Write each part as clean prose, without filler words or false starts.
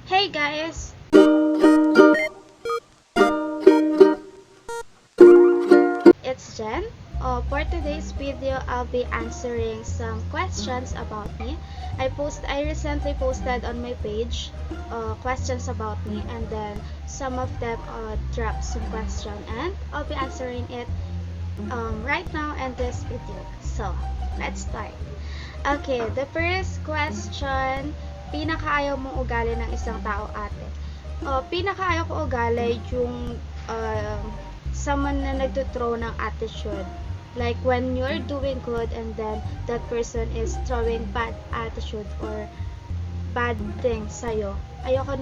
Hey guys! It's Jen. For today's video, I'll be answering some questions about me. I recently posted on my page questions about me, and then some of them dropped some question, and I'll be answering it right now in this video. So, let's start. Okay, the first question, pinakaayaw mong ugali ng isang tao, ate? Pinakaayaw ko ugali yung someone na nagtuthrow ng attitude. Like when you're doing good and then that person is throwing bad attitude or bad things sa'yo. Ayoko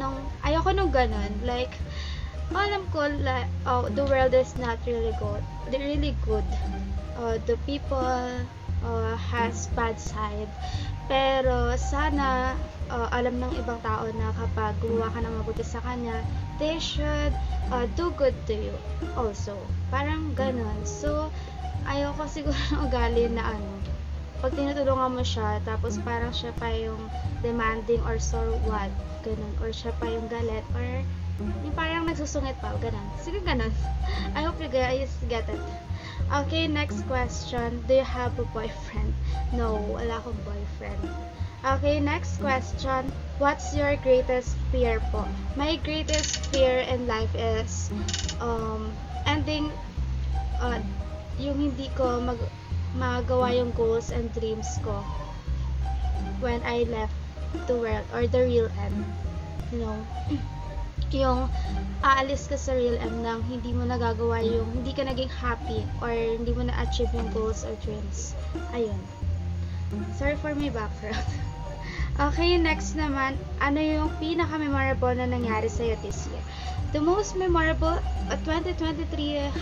nung ganun. Like, alam ko, like, the world is not really good. They're really good. The people has bad side. Pero sana alam ng ibang tao na kapag gumawa ka ng mabuti sa kanya, they should do good to you also. Parang ganun. So, ayoko siguro ng ugali na pag tinutulungan mo siya, tapos parang siya pa yung demanding or so what, ganun. Or siya pa yung galit, or yung parang nagsusungit pa, ganun. Sige, ganun. I hope you guys get it. Okay, next question. Do you have a boyfriend? No, wala akong boyfriend. Okay, next question. What's your greatest fear po? My greatest fear in life is ending yung hindi ko magawa yung goals and dreams ko when I left the world or the real end. You know, yung aalis ka sa real end nang hindi mo nagagawa yung, hindi ka naging happy or hindi mo na-achieve yung goals or dreams. Ayun. Sorry for my background. Okay, next naman, ano yung pinaka-memorable na nangyari sa'yo this year? The most memorable, 2023,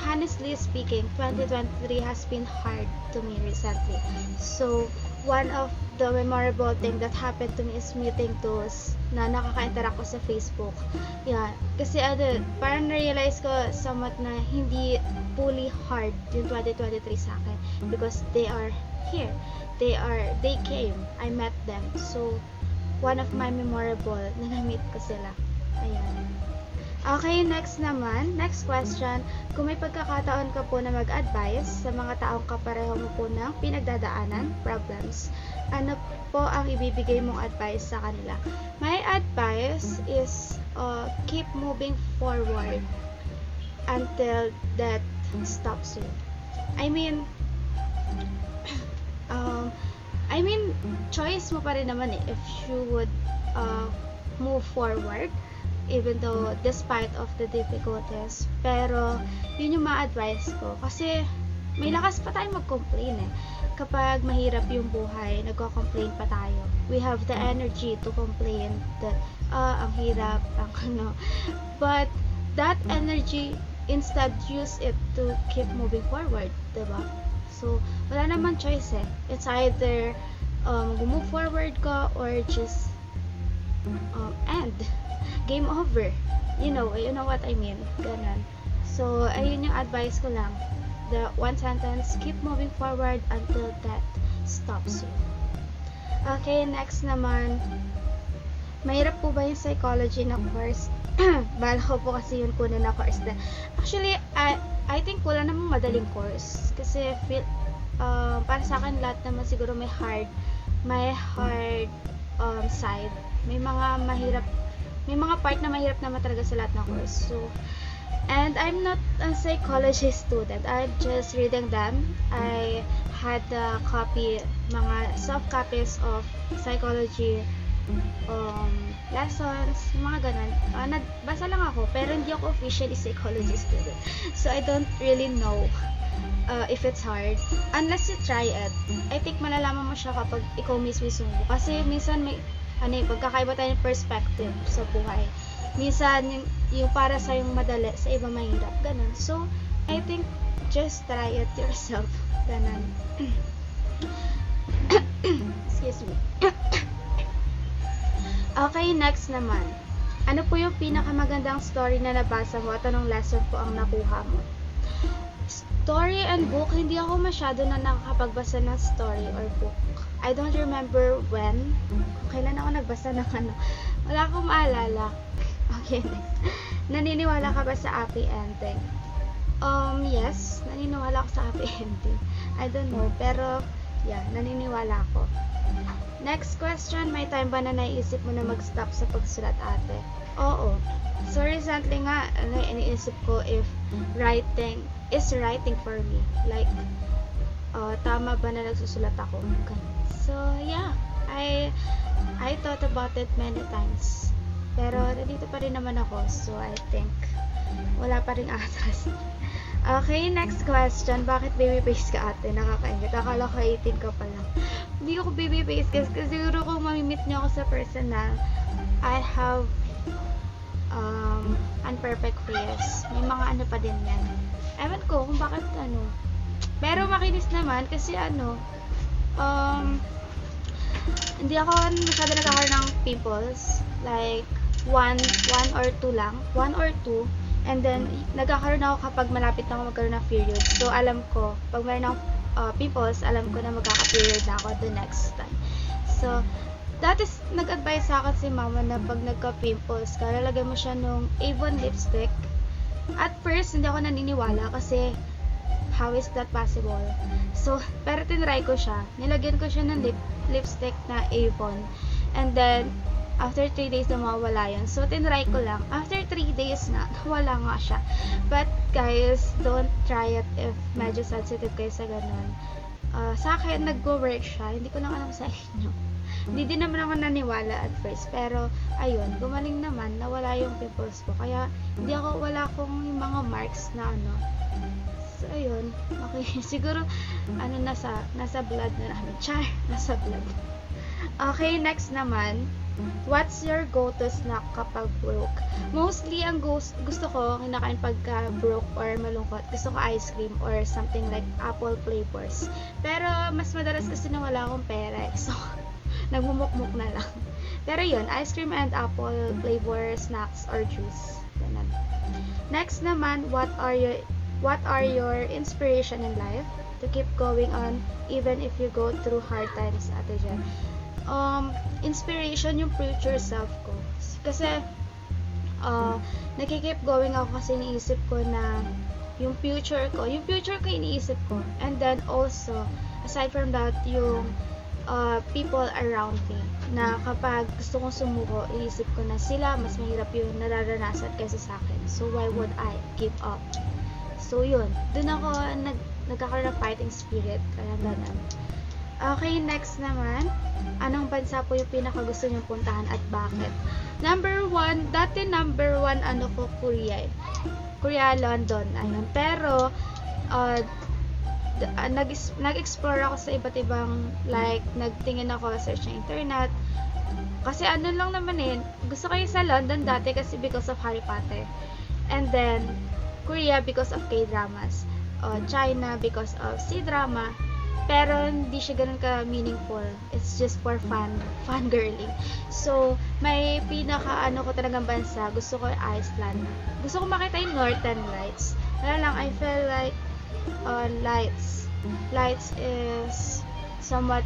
honestly speaking, 2023 has been hard to me recently. So, one of the memorable thing that happened to me is meeting those na nakaka-interact ko sa Facebook. Yeah, kasi parang na-realize ko somewhat na hindi fully hard yung 2023 sa akin because they are here. They came. I met them. So, one of my memorable na na-meet ko sila. Ayan. Okay, next question. Kung may pagkakataon ka po na mag-advise sa mga taong kapareho mo po ng pinagdadaanan, problems, ano po ang ibibigay mong advice sa kanila? My advice is keep moving forward until that stops you. I mean, choice mo pa rin naman if you would move forward even though despite of the difficulties. Pero yun yung ma-advise ko kasi may lakas pa tayo mag-complain kapag mahirap yung buhay, nagko-complain pa tayo. We have the energy to complain that ang hirap, but that energy, instead use it to keep moving forward, diba? So, wala naman choice It's either move forward ka or just end. Game over. You know what I mean. Ganun. So, ayun yung advice ko lang. The one sentence, keep moving forward until that stops you. Okay, next naman. Mahirap po ba yung psychology na course? Bala ko po kasi yun kunin na course na. Actually, I think wala namang madaling course. Kasi para sa akin lahat naman siguro may hard side. May mga part na mahirap naman talaga sa lahat ng course. So, and I'm not a psychology student. I'm just reading them. I had mga soft copies of psychology lessons, mga ganun. Nagbasa lang ako, pero hindi ako officially psychology student. So, I don't really know if it's hard. Unless you try it. I think malalaman mo siya kapag ikaw mismo sumubo. Kasi minsan may pagkakaiba tayo ng perspective sa buhay. Minsan, yung para sa yung madali, sa iba mahirap. Ganun. So, I think, just try it yourself. Ganun. Excuse me. Okay, next naman. Ano po yung pinakamagandang story na nabasa mo at anong lesson po ang nakuha mo? Story and book, hindi ako masyado na nakakapagbasa ng story or book. I don't remember kung kailan ako nagbasa ng Wala akong maalala. Okay, next. Naniniwala ka ba sa happy ending? Yes. Naniniwala ako sa happy ending. I don't know, pero yeah, naniniwala ako. Next question, may time ba na naisip mo na mag-stop sa pagsulat, ate? Oo. So recently nga, iniisip ko if writing is writing for me. Like, tama ba na nagsusulat ako? So yeah, I thought about it many times. Pero nandito pa rin naman ako, so I think wala pa rin atras. Okay, next question. Bakit baby face ka, ate? Nakakaingit. Akala ko 18 ka pa lang. Hindi ako baby face kasi siguro kung mamimit niyo ako sa personal, I have unperfect face. May mga ano pa din yan. Ewan ko kung bakit ano. Pero makinis naman kasi ano, hindi ako masyado nagkakaroon ng pimples. Like, one or two lang. 1 or 2. And then, nagkakaroon ako kapag malapit na ako magkaroon ng period. So, alam ko, pag mayroon ng pimples, alam ko na magkaka-period na ako the next time. So, dati nag-advise sa akin si mama na pag nagka-pimples ka, lalagay mo siya nung Avon lipstick. At first, hindi ako naniniwala kasi how is that possible? So, pero tinry ko siya. Nilagyan ko siya ng lipstick na Avon. And then, after 3 days na mawala yun. So, tinry ko lang. After 3 days na, wala nga siya. But, guys, don't try it if medyo sensitive kayo sa ganun. Sa akin, nag-go-work siya. Hindi ko lang alam sa inyo. Hindi din naman ako naniwala at first. Pero, ayun, gumaling naman. Nawala yung pimples ko. Kaya, wala akong yung mga marks na ano. So, ayun. Okay, siguro, nasa blood na namin. Char, nasa blood. Okay, next naman. What's your go-to snack kapag broke? Mostly, ang gusto ko kinakain pagka broke or malungkot. Gusto ko ice cream or something like apple flavors. Pero, mas madalas kasi na wala akong pera. So, nagmumukmuk na lang. Pero yun, ice cream and apple flavor snacks or juice. Ganun. Next naman, what are your inspiration in life to keep going on even if you go through hard times, Ate Jen? Inspiration yung future self ko. Kasi, nakikip going ako kasi iniisip ko na yung future ko iniisip ko. And then also, aside from that, yung people around me, na kapag gusto kong sumuko, iniisip ko na sila, mas mahirap yung nararanasan kaysa sa akin. So, why would I give up? So, yun. Dun ako nagkakaroon ng fighting spirit. Kaya ganun. Okay, next naman. Anong bansa po yung pinakagusto niyong puntahan at bakit? Number 1 ano ko, Korea. Korea, London. Ayun. Pero, nag-explore ako sa iba't ibang, like, nagtingin ako, search ng internet. Kasi ano lang naman gusto ko yung sa London dati kasi because of Harry Potter. And then, Korea because of K-dramas. China because of C-drama. Pero hindi siya ganun ka-meaningful. It's just for fun girling. So, may ko talagang bansa. Gusto ko Iceland. Gusto ko makita yung Northern Lights. Wala lang, I feel like lights is somewhat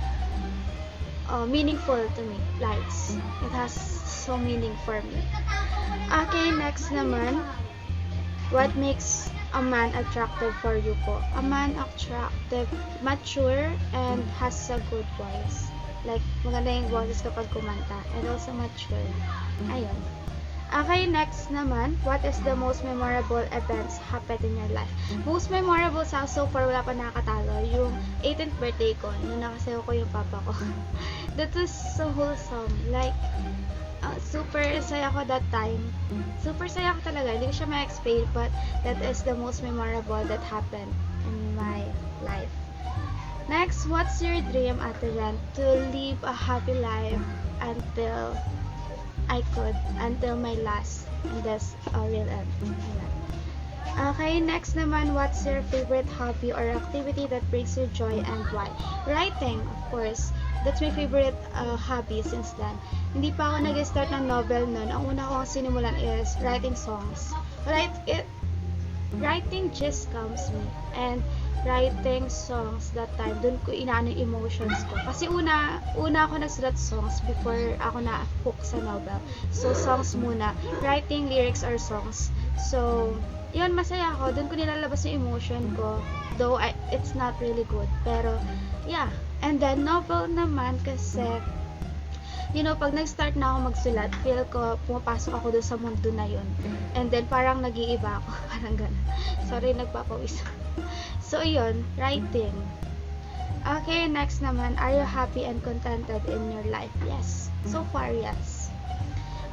meaningful to me. Lights. It has so meaning for me. Okay, next naman. What makes a man attractive for you po? A man attractive, mature, and has a good voice. Like, maganda yung boses kapag kumanta. And also mature. Ayun. Okay, next naman. What is the most memorable events happened in your life? Most memorable so far, wala pa nakakatalo. Yung 18th birthday ko, nung nakasayaw ko yung papa ko. That was so wholesome. Like, super saya ko that time. Super saya ko talaga. Hindi ko siya ma-explain, but that is the most memorable that happened in my life. Next, what's your dream, Ate Jen? To live a happy life until my last, and that's a real end. Okay, next naman, what's your favorite hobby or activity that brings you joy and why? Writing, of course. That's my favorite hobby since then. Hindi pa ako nag-start ng novel nun. Ang una kong sinimulan is writing songs. Writing just comes me. And writing songs that time. Dun ko inaano yung emotions ko. Kasi una ako nagsulat songs before ako na-hook sa novel. So, songs muna. Writing, lyrics, or songs. So, yun, masaya ako. Dun ko nilalabas yung emotion ko. Though, it's not really good. Pero, yeah. And then, novel naman kasi, you know, pag nag-start na ako magsulat, feel ko, pumapasok ako doon sa mundo na yun. And then, parang nag-iiba ako. Parang ganun. Sorry, nagpapawis. So, yun, writing. Okay, next naman, are you happy and contented in your life? Yes. So far, yes.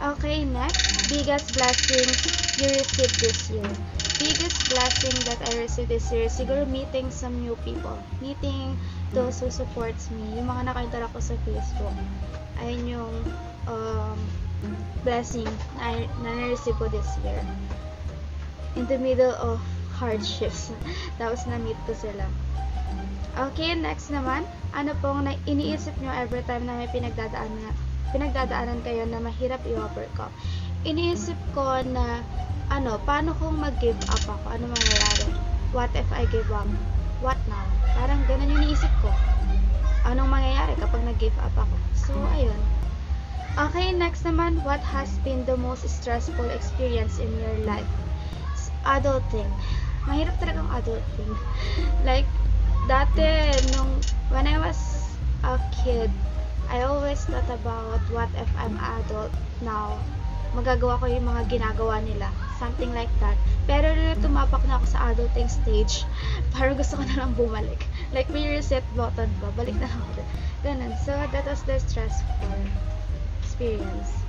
Okay, next, biggest blessing you received this year. Biggest blessing that I received this year, siguro meeting some new people. Meeting those who supports me. Yung mga naka-interact ko sa Facebook. Ayun yung blessing na na-receive ko this year. In the middle of hardships. Tapos na-meet ko sila. Okay, next naman. Ano pong iniisip nyo every time na may pinagdadaanan kayo na mahirap i-overcome? Iniisip ko na paano kung mag-give up ako? Ano mangyayari? What if I give up? What now? Parang ganun yung iniisip ko. Anong mangyayari kapag nag-give up ako? So, ayun. Okay, next naman, what has been the most stressful experience in your life? Adulting. Mahirap talagang adulting. Like, dati, when I was a kid, I always thought about what if I'm adult now. Magagawa ko yung mga ginagawa nila. Something like that. Pero nung tumapak na ako sa adulting stage, parang gusto ko na lang bumalik. Like, may reset button ba? Balik na ako. Ganun. So, that was the stressful experience.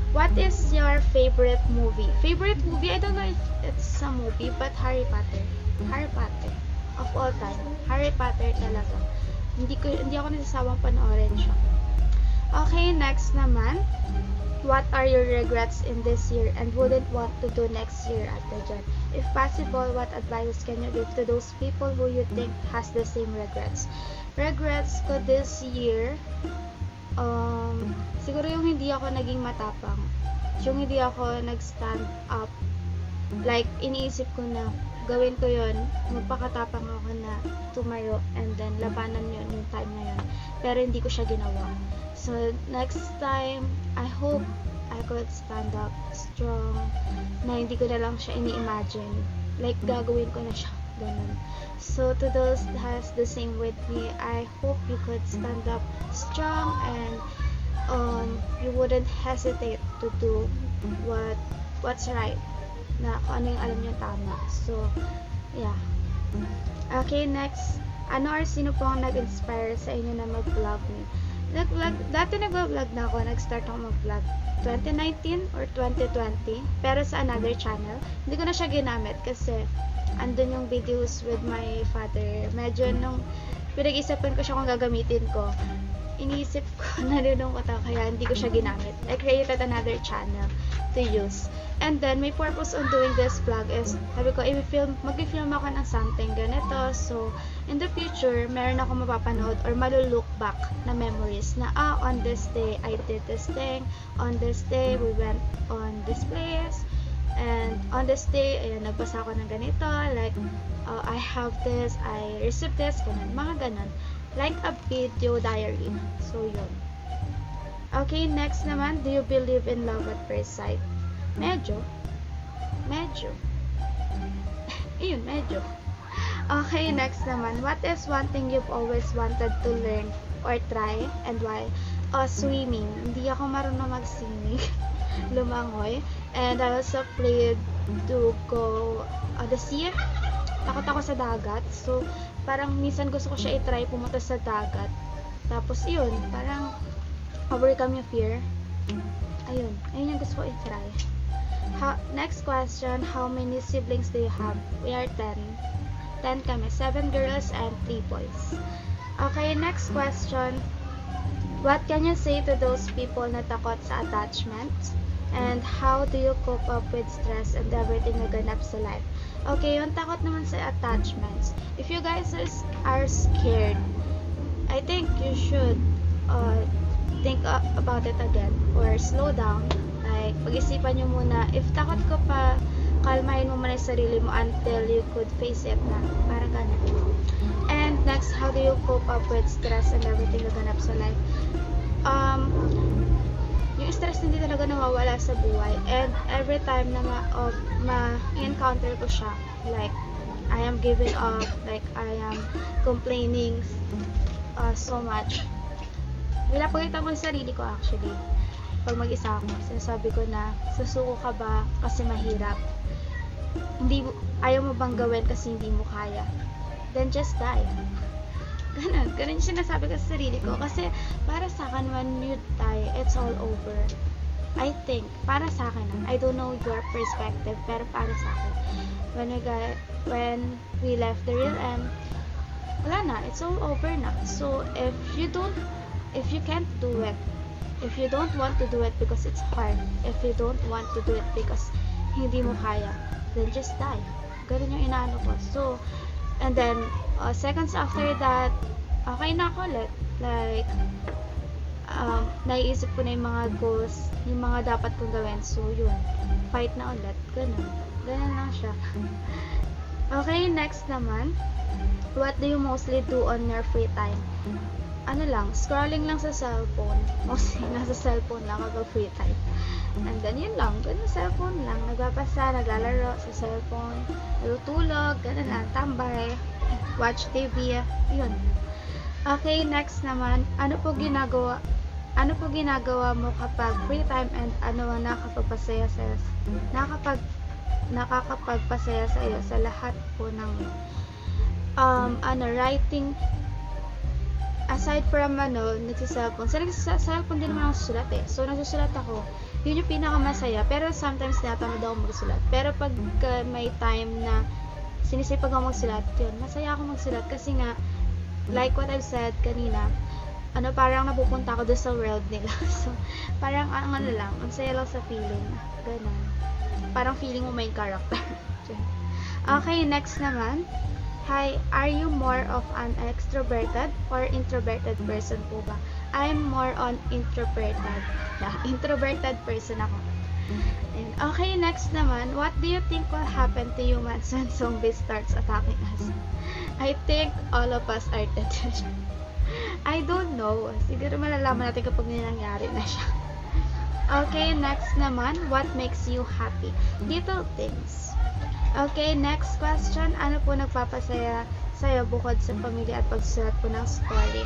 What is your favorite movie? Favorite movie? I don't know if it's a movie, but Harry Potter. Harry Potter. Of all time. Harry Potter talaga. Hindi ako nasasawang panoorin siya. Okay, next naman. What are your regrets in this year and wouldn't want to do next year, Ate Jen? If possible, what advice can you give to those people who you think has the same regrets? Regrets ko this year, siguro yung hindi ako naging matapang. Yung hindi ako nag-stand up. Like, iniisip ko na gawin ko yun, magpakatapang ako na tumayo and then labanan yun yung time na yun. Pero hindi ko siya ginawa. So, next time, I hope I could stand up strong na hindi ko na lang siya ini-imagine. Like, gagawin ko na siya. Ganun. So, to those that has the same with me, I hope you could stand up strong and you wouldn't hesitate to do what's right. Na kung ano yung alam nyo tama. So, yeah. Okay, next. Ano or sino po ang nag-inspire sa inyo na mag-vlog ni? Dati nag-vlog na ako, nag-start ako mag-vlog 2019 or 2020, pero sa another channel. Hindi ko na siya ginamit kasi andun yung videos with my father. Medyo nung pinag-isipan ko siya kung gagamitin ko, iniisip ko, nalulungkot ako, kaya hindi ko siya ginamit. I created another channel to use. And then, my purpose on doing this vlog is, sabi ko, mag-film ako ng something ganito. So, in the future, meron ako mapapanood or maluluok back na memories na, on this day, I did this thing. On this day, we went on this place. And on this day, ayan, nagbasa ako ng ganito. Like, I have this, I received this, ganun, mga ganun. Like a video diary. So, yun. Okay, next naman, do you believe in love at first sight? Medyo. Ayun, medyo. Okay, next naman. What is one thing you've always wanted to learn or try and why? Swimming. Hindi ako marunong mag-swimming. Lumangoy. And I was afraid to go the sea. Takot ako sa dagat. So, parang minsan gusto ko siya i-try pumunta sa dagat. Tapos, yun. Parang overcome yung fear. Ayun yung gusto ko i-try. Next question, how many siblings do you have? We are 10. 10 kami. 7 girls and 3 boys. Okay, next question. What can you say to those people na takot sa attachment? And how do you cope up with stress and everything na ganap sa life? Okay, yung takot naman sa attachments. If you guys are scared, I think you should think about it again or slow down. Like, pag-isipan nyo muna, if takot ko pa kalmahin mo muna yung sarili mo until you could face it na. Parang ganun. And next, how do you cope up with stress and everything na ganap sa life? Yung stress hindi talaga nawawala sa buhay. And every time na ma-encounter ko siya, like, I am giving up, like, I am complaining so much. Pinapakita ko yung sarili ko actually. Pag mag-isa ako, sinasabi ko na, susuko ka ba kasi mahirap? Ayaw mo bang gawin kasi hindi mo kaya? Then just die. Ganun yung sinasabi ko sa sarili ko. Kasi para sa akin, when you die, it's all over. I think, para sa akin, I don't know your perspective, pero para sa akin, when we left the real end, wala na, it's all over na. So, if you can't do it, if you don't want to do it because it's hard, if you don't want to do it because hindi mo kaya, then just die. Ganun yung inaano ko. So, and then, seconds after that, okay na ako ulit. Like, naiisip ko na yung mga goals, yung mga dapat kong gawin. So, yun. Fight na ulit. Ganun. Ganun lang siya. Okay, next naman. What do you mostly do on your free time? Ano lang, scrolling lang sa cellphone. Mostly, nasa cellphone lang ako free time. And then, yun lang. Ganun, cellphone lang. Nagbabasa, naglalaro sa cellphone. Natutulog, ganun lang. Tambay. Watch TV. Yun. Okay, next naman. Ano po ginagawa mo kapag free time and ano ang nakakapagpasaya sa iyo sa lahat po ng writing, aside from nagsiselfone. Sa cellphone din naman ako susulat eh. So, nagsusulat ako. Yun yung pinakamasaya. Pero sometimes natamad ako magsulat. Pero pag may time na sinisipag ako magsulat, yun, masaya ako magsulat. Kasi nga, like what I've said kanina, parang napupunta ako doon sa world nila. So, parang ang saya lang sa feeling. Ganun. Parang feeling mo main character. Okay, next naman. Hi, are you more of an extroverted or introverted person po ba? I'm more on introverted. Yeah, introverted person ako. And okay, next naman. What do you think will happen to humans when zombies starts attacking us? I think all of us are dead. I don't know. Siguro malalaman natin kapag nangyari na siya. Okay, next naman. What makes you happy? Little things. Okay, next question. Ano po nagpapasaya sa'yo bukod sa pamilya at pagsusulat po ng story?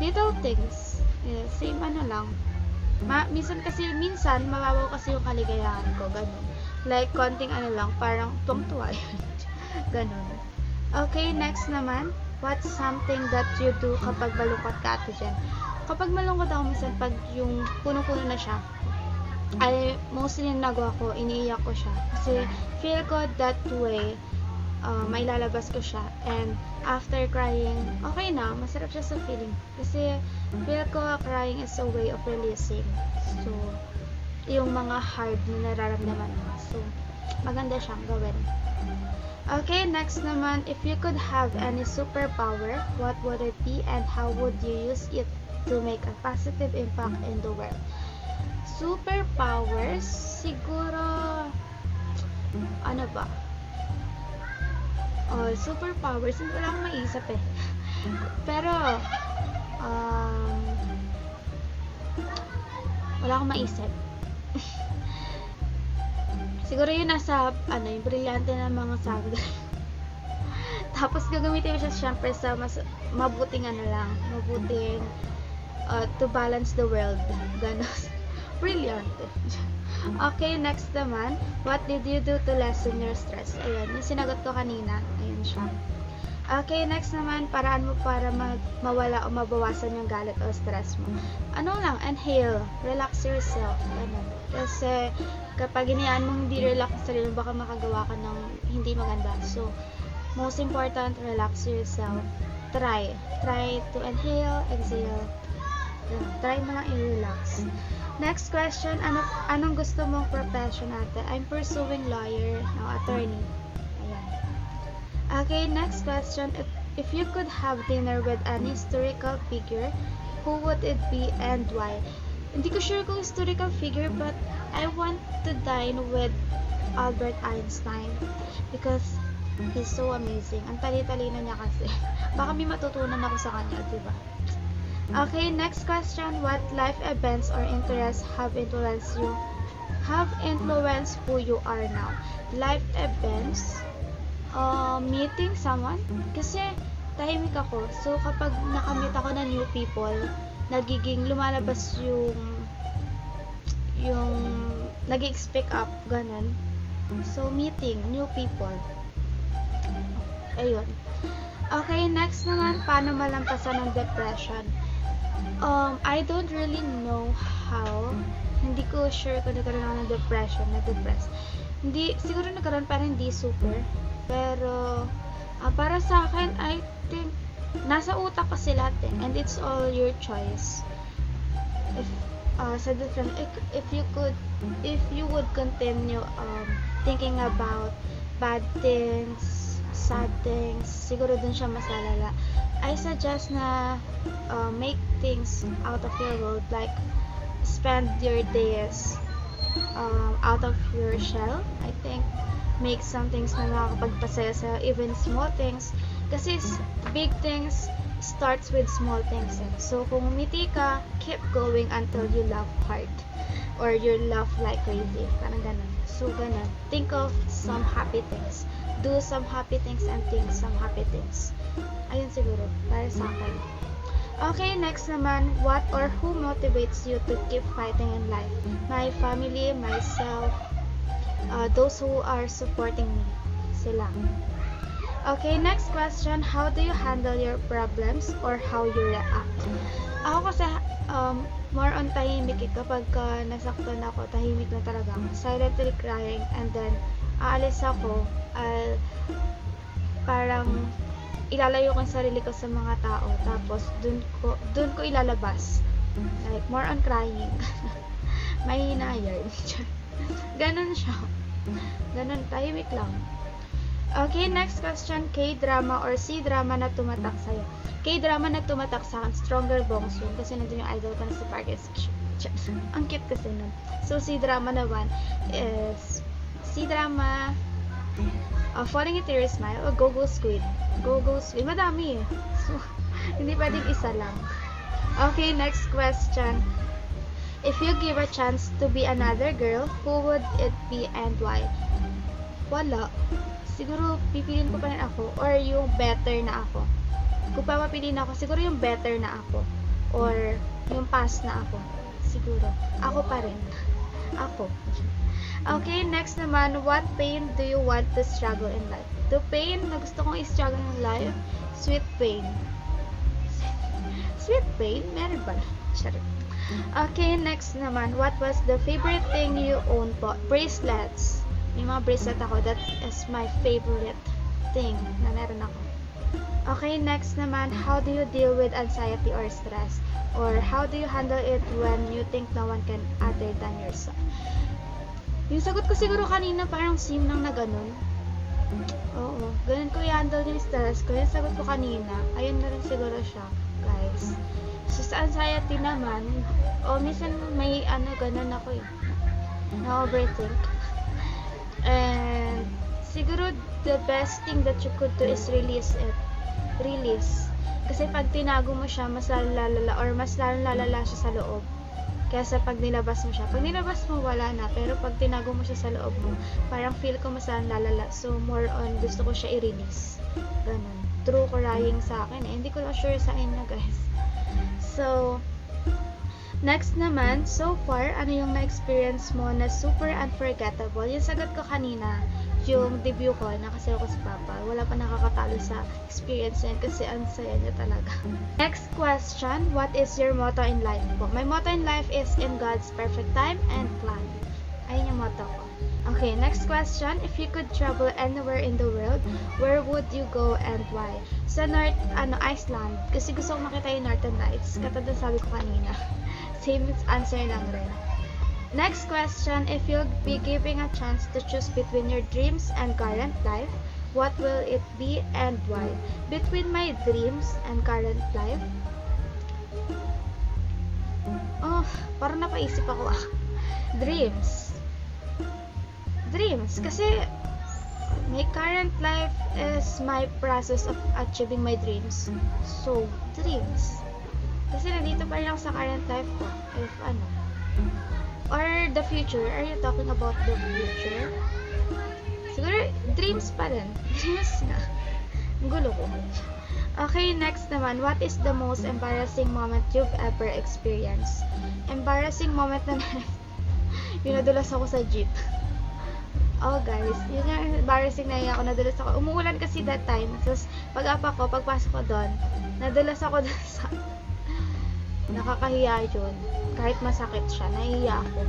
Little things. Yeah, same lang. Minsan mababaw kasi yung kaligayahan ko. Ganun. Like, konting lang. Parang tuwang-tuwa yun. Ganun. Okay, next naman. What's something that you do kapag malungkot ka, Ate Jen? Kapag malungkot ako, minsan pag yung puno-puno na siya, ay mostly yung nagawa ko, iniiyak ko siya. Kasi feel ko that way, may lalabas ko siya. And after crying, okay na, masarap siya sa feeling. Kasi feel ko crying is a way of releasing. So, yung mga hard na nararamdaman mo. So, maganda siyang gawin. Okay, next naman, if you could have any superpower, what would it be and how would you use it to make a positive impact in the world? Superpowers, siguro, ano ba? Superpowers, hindi wala akong maisip eh. Pero, wala akong maisip. Siguro yun nasa, yung brilyante ng mga sabi. Tapos gagamitin mo siya syempre sa mas mabuting mabuting to balance the world. Ganos. Brilyante. Okay, next naman. What did you do to lessen your stress? Ayan, yung sinagot ko kanina. Ayan siya. Okay, next naman, paraan mo para mawala o mabawasan yung galit o stress mo. Inhale, relax yourself. Kasi, kapag hinayaan mong hindi relax sa sarili, baka makagawa ka ng hindi maganda. So, most important, relax yourself. Try to inhale, exhale. Try mo lang i-relax. Next question, anong gusto mong profession natin? I'm pursuing lawyer, attorney. Ayan. Okay, next question. If you could have dinner with an historical figure, who would it be and why? Hindi ko sure kung historical figure, but I want to dine with Albert Einstein because he's so amazing. Ang tali-talino niya kasi. Baka may matutunan ako sa kanya, diba? Okay, next question. What life events or interests have influenced who you are now? Life events, meeting someone. Kasi tahimik ako. So, kapag nakamit ako ng new people, nagiging lumalabas yung nag-speak up, ganun. So, meeting new people. Ayun. Okay, next naman, paano malampasan ng depression? I don't really know how. Hindi ko sure kung nagkaroon ako ng depression, na-depress. Hindi, siguro nagkaroon pero hindi super. Pero, para sa akin, I think, nasa utak kasi lahat eh. And it's all your choice. If you would continue thinking about bad things, sad things, siguro dun siya mas lalala. I suggest na make things out of your world, like spend your days out of your shell. I think make some things na nakakapagpasaya sa even small things, kasi big things starts with small things. So kung umiti ka, keep going until you laugh hard or you laugh like crazy, parang ganun. So ganun, think of some happy things, do some happy things and think some happy things. Ayun siguro para sa akin. Okay, next naman, what or who motivates you to keep fighting in life? My family, myself, those who are supporting me, sila. Okay, next question, how do you handle your problems or how you react? Ako kasi, more on tahimik eh. Kapag nasaktan ako, tahimik na talaga ako. Silently crying, and then, aalis ako, parang, ilalayo ko yung sarili ko sa mga tao, tapos, dun ko ilalabas. Like, more on crying. Mahina yun. Ganun siya. Ganun, tahimik lang. Okay, next question, K-drama or C-drama na tumatak sa'yo? K-drama na tumatak sa akin, Stronger Bong-soon, kasi nandun yung idol ko na si Park Is-suk. Ang cute kasi nun. So, C-drama naman is C-drama, Falling Into Your Smile o Go-Go Squid. Go-Go Squid, madami eh. So, hindi pwedeng isa lang. Okay, next question. If you give a chance to be another girl, who would it be and why? Wala. Siguro pipiliin ko pa rin ako or yung better na ako. Kung papapiliin ako, siguro yung better na ako or yung past na ako. Siguro. Ako pa rin. Ako. Okay, next naman, what pain do you want to struggle in life? The pain na gusto kong i-struggle in life, sweet pain. Sweet pain? Meron ba? Charot. Okay, next naman, what was the favorite thing you own po? Bracelets. May mga bracelet ako. That is my favorite thing na meron ako. Okay, next naman, how do you deal with anxiety or stress? Or how do you handle it when you think no one can other than yourself? Yung sagot ko siguro kanina parang same lang na ganun. Oo, ganun ko i-handle yung stress ko. Yung sagot ko kanina, ayun na rin siguro siya, guys. So, sa anxiety naman, minsan may ganun ako eh. Na-overthink. And siguro the best thing that you could do is release it. Release. Kasi pag tinago mo siya, mas lalala or mas lalala siya sa loob. Kaysa pag nilabas mo siya. Pag nilabas mo, wala na. Pero pag tinago mo siya sa loob mo, parang feel ko mas lalala. So, more on, gusto ko siya i-release. Ganun. True crying sa akin eh. Hindi ko lang sure sa inyo, guys. So, next naman, so far, ano yung na-experience mo na super unforgettable? Yung sagot ko kanina, yung debut ko, nakasayaw ko sa Papa. Wala pa nakakatalo sa experience yan kasi ang saya niya talaga. Next question, what is your motto in life po? My motto in life is in God's perfect time and plan. Ayun yung motto ko. Okay, next question, if you could travel anywhere in the world, where would you go and why? Sa Iceland, kasi gusto kong makita yung Northern Lights. Katulad sabi ko kanina. Same answer lang rin. Next question, if you'll be given a chance to choose between your dreams and current life, what will it be and why? Between my dreams and current life? Oh, parang napaisip ako Dreams. dreams. Kasi my current life is my process of achieving my dreams. So, dreams. Kasi nandito pa rin ako sa current life ko. If ano. Or the future. Are you talking about the future? Siguro, dreams pa rin. Dreams na. Ang gulo ko. Okay, next naman. What is the most embarrassing moment you've ever experienced? Embarrassing moment na yung nadulas ako sa jeep. Oh guys, yun yung embarrassing na ako. Nadulas ako. Umuulan kasi that time. Tapos, pagpasok ko doon, nadulas ako doon sa... Nakakahiya yun. Kahit masakit siya, nahiya ako.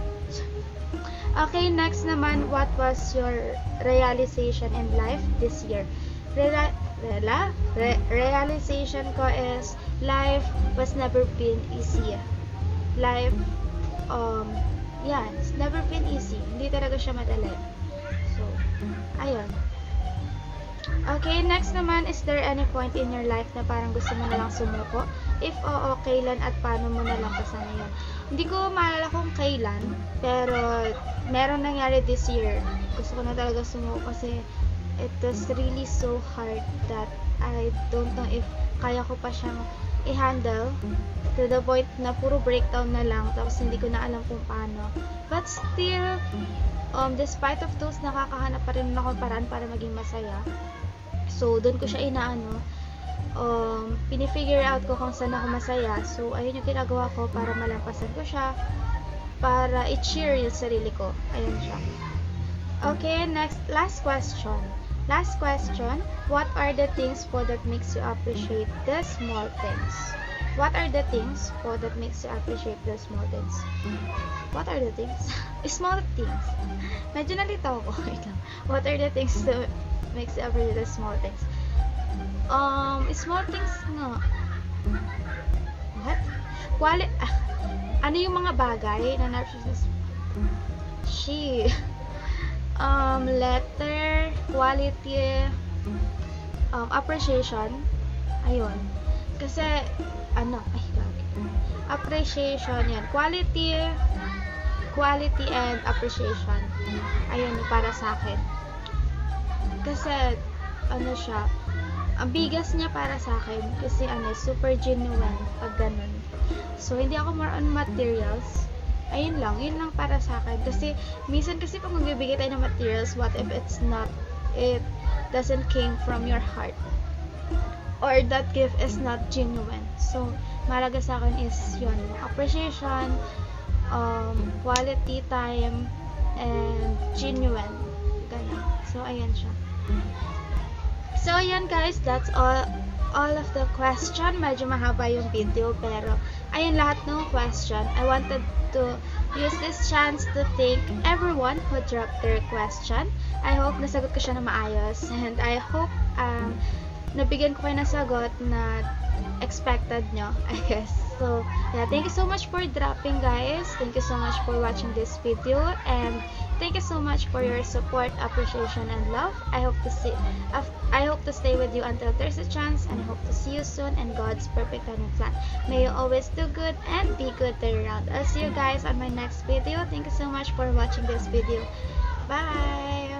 Okay, next naman, what was your realization in life this year? Realization ko is life was never been easy. Life, it's never been easy. Hindi talaga siya madali. So, ayun. Okay, next naman, is there any point in your life na parang gusto mo na lang sumuko? If oo, kailan at paano mo na lang kasama yun? Hindi ko maalala kung kailan, pero meron nangyari this year. Gusto ko na talaga sumuko kasi it was really so hard that I don't know if kaya ko pa siyang i-handle to the point na puro breakdown na lang tapos hindi ko na alam kung paano. But still, despite of those, nakakahanap pa rin ako paraan para maging masaya. So, doon ko siya pinifigure out ko kung saan ako masaya. So, ayun yung ginagawa ko para malampasan ko siya, para i-cheer yung sarili ko. Ayun siya. Okay, last question. What are the things po that makes you appreciate the small things? What are the things po that makes you appreciate the small things? What are the things? Small things. Medyo nalito ako. Wait lang. What are the things that makes you appreciate the small things? Small things nga. What? Ano yung mga bagay na narcissist? Letter, quality, appreciation. Ayun. Kasi, appreciation yan. Quality and appreciation. Ayun, para sa akin. Kasi, siya, ang bigas niya para sa akin kasi super genuine pag ganun. So, hindi ako more on materials. Ayun lang, yun lang para sa akin. Kasi, minsan kasi pag magbibigay tayo ng materials, what if it doesn't came from your heart? Or that gift is not genuine. So, mahalaga sa akin is yun, appreciation, quality time, and genuine. Ganun. So, ayan siya. So, ayan guys, that's all of the question. Medyo mahaba yung video, pero ayun lahat ng question. I wanted to use this chance to thank everyone who dropped their question. I hope nasagot ko siya na maayos, and I hope nabigyan ko kayo ng sagot na expected nyo, I guess. So, yeah, thank you so much for dropping, guys. Thank you so much for watching this video, and thank you so much for your support, appreciation, and love. I hope to stay with you until there's a chance, and I hope to see you soon in God's perfect time and plan. May you always do good and be good around. I'll see you guys on my next video. Thank you so much for watching this video. Bye!